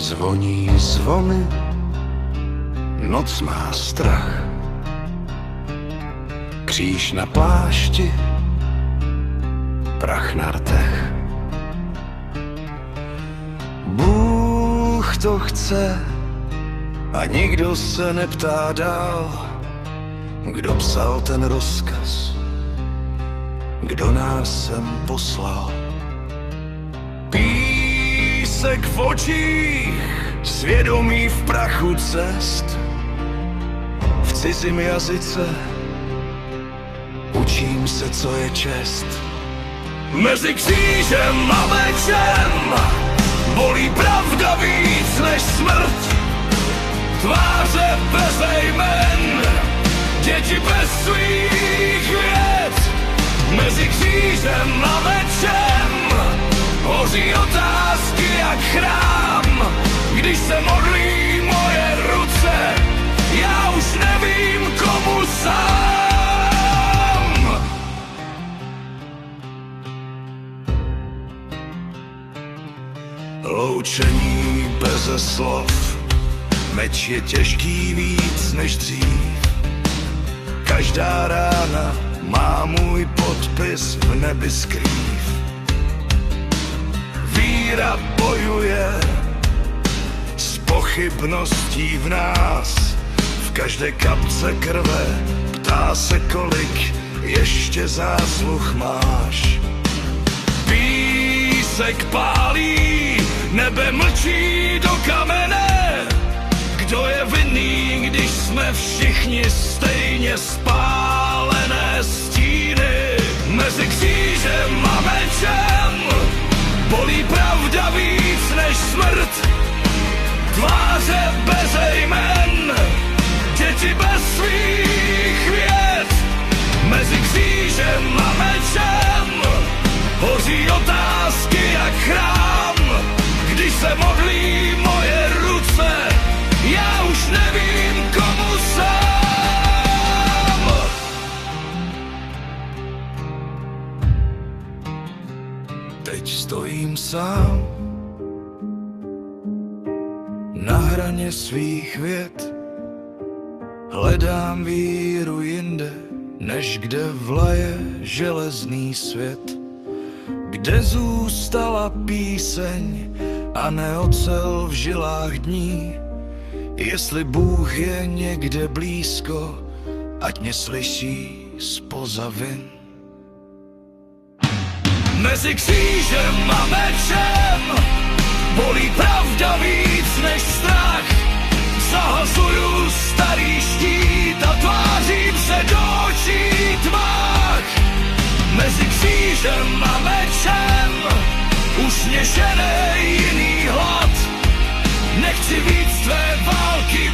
Zvoní zvony, noc má strach. Kříž na plášti, prach na rtech. Bůh to chce a nikdo se neptá dál. Kdo psal ten rozkaz, kdo nás sem poslal. Písek v očích, svědomí v prachu cest. V cizím jazyce učím se, co je čest. Mezi křížem a mečem bolí pravda víc než smrt. Tváře bez jmen, děti bez svých věd. Mezi křížem a mečem hoří otázky jak chrám. Když se modlí moje ruce, já už nevím, komu sám. Loučení beze slov, meč je těžký víc než dřív. Každá rána má můj podpis v nebi skrýv. Víra bojuje s pochybností v nás. V každé kapce krve ptá se, kolik ještě zásluh máš. Písek pálí, nebe mlčí do kamene. Kdo je vinný, když jsme všichni stejně spálené stíny? Mezi křížem a mečem bolí pravda víc než smrt. Tváře bez jmen, děti bez svých věd. Mezi křížem a mečem hoří otázky jak chrám. Když se modlí moje ruce, já už nevím, komu sám. Teď stojím sám na hraně svých věd. Hledám víru jinde, než kde vlaje železný svět. Kde zůstala píseň a ne ocel v žilách dní. Jestli Bůh je někde blízko, ať mě slyší zpoza vin. Mezi křížem a mečem bolí pravda víc než strach. Zahazuju starý štít a tvářím se do očí tmách. Mezi křížem a mečem už mě žene jiný hlad. Nechci víc tvé války